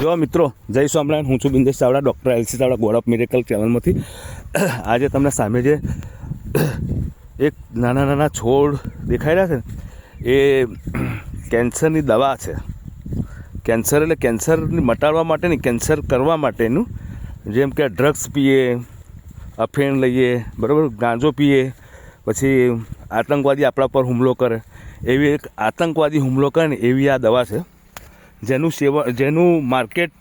જો મિત્રો, જય સ્વામિનારાયણ. હું છું Bindesh Chavda, doctor LC Chavda, god of miracle ચેનલમાંથી. આજે તમને સામે જે એક નાના નાના છોડ દેખાઈ રહ્યા છે ને, એ કેન્સરની દવા છે. કેન્સર એટલે કેન્સરને મટાડવા માટેની, કેન્સર કરવા માટેનું. જેમ કે ડ્રગ્સ પીએ, અફીણ લઈએ, બરાબર, ગાંજો પીએ, પછી આતંકવાદી આપણા પર હુમલો કરે, એવી એક આતંકવાદી હુમલો કરે ને એવી આ દવા છે, જેનું માર્કેટ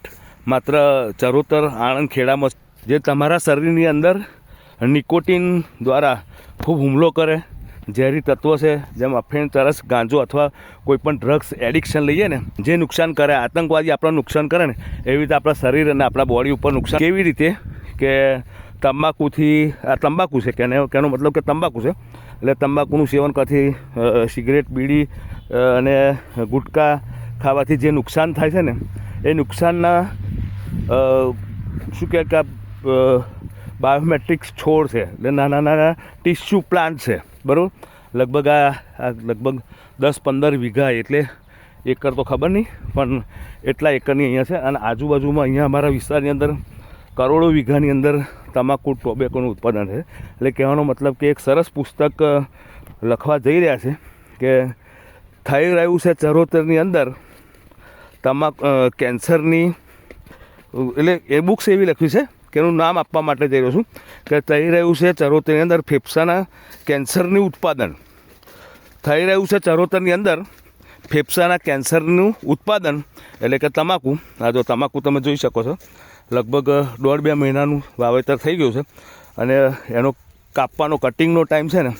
માત્ર ચરોતર આણંદ ખેડામાં, જે તમારા શરીરની અંદર નિકોટિન દ્વારા ખૂબ હુમલો કરે, ઝેરી તત્વો છે, જેમ અફીણ, ચરસ, ગાંજો અથવા કોઈપણ ડ્રગ્સ એડિક્શન લઈએ ને, જે નુકસાન કરે, આતંકવાદી આપણને નુકસાન કરે ને, એવી રીતે આપણા શરીર અને આપણા બોડી ઉપર નુકસાન. કેવી રીતે કે તંબાકુથી, આ તંબાકુ છે, કેનો મતલબ કે તંબાકુ છે, એટલે તંબાકુનું સેવન કરવાથી, સિગરેટ, બીડી અને ગુટકા ખાવાથી જે નુકસાન થાય છે ને, એ નુકસાનના શું કહે કે બાયોમેટ્રિક્સ છોડ છે, એટલે નાના નાના ટિશ્યુ પ્લાન્ટ છે, બરાબર. લગભગ લગભગ 10-15 વીઘા, એટલે એકર તો ખબર નહીં, પણ એટલા એકરની અહીંયા છે. અને આજુબાજુમાં અહીંયા અમારા વિસ્તારની અંદર કરોડો વીઘાની અંદર તમાકુ, ટોબેકોનું ઉત્પાદન છે. એટલે કહેવાનો મતલબ કે એક સરસ પુસ્તક લખવા જઈ રહ્યા છે કે થઈ રહ્યું છે ચરોતરની અંદર કેન્સરની, એટલે એ બુક્સ એવી લખી છે કે એનું નામ આપવા માટે જઈ રહ્યો છું કે થઈ રહ્યું છે ચરોતરની અંદર ફેફસાના કેન્સરનું ઉત્પાદન. થઈ રહ્યું છે ચરોતરની અંદર ફેફસાના કેન્સરનું ઉત્પાદન, એટલે કે તમાકુ. આ જો તમાકુ તમે જોઈ શકો છો, લગભગ 1.5-2 મહિનાનું વાવેતર થઈ ગયું છે. અને એનો કાપવાનો, કટિંગનો ટાઈમ છે ને,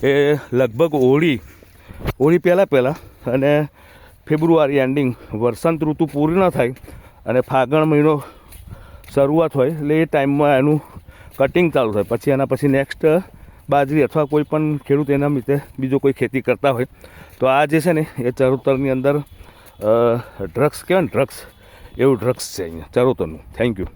એ લગભગ હોળી પહેલાં અને ફેબ્રુઆરી એન્ડિંગ, વસંત ઋતુ પૂરી ન થાય અને ફાગણ મહિનો શરૂઆત હોય, એટલે એ ટાઈમમાં એનું કટિંગ ચાલુ થાય. પછી એના પછી નેક્સ્ટ બાજરી અથવા કોઈ પણ ખેડૂત એના રીતે બીજો કોઈ ખેતી કરતા હોય. તો આ જે છે ને, એ ચરોતરની અંદર ડ્રગ્સ કહેવાય ને, ડ્રગ્સ, એવું ડ્રગ્સ છે અહીંયા ચરોતરનું. Thank you.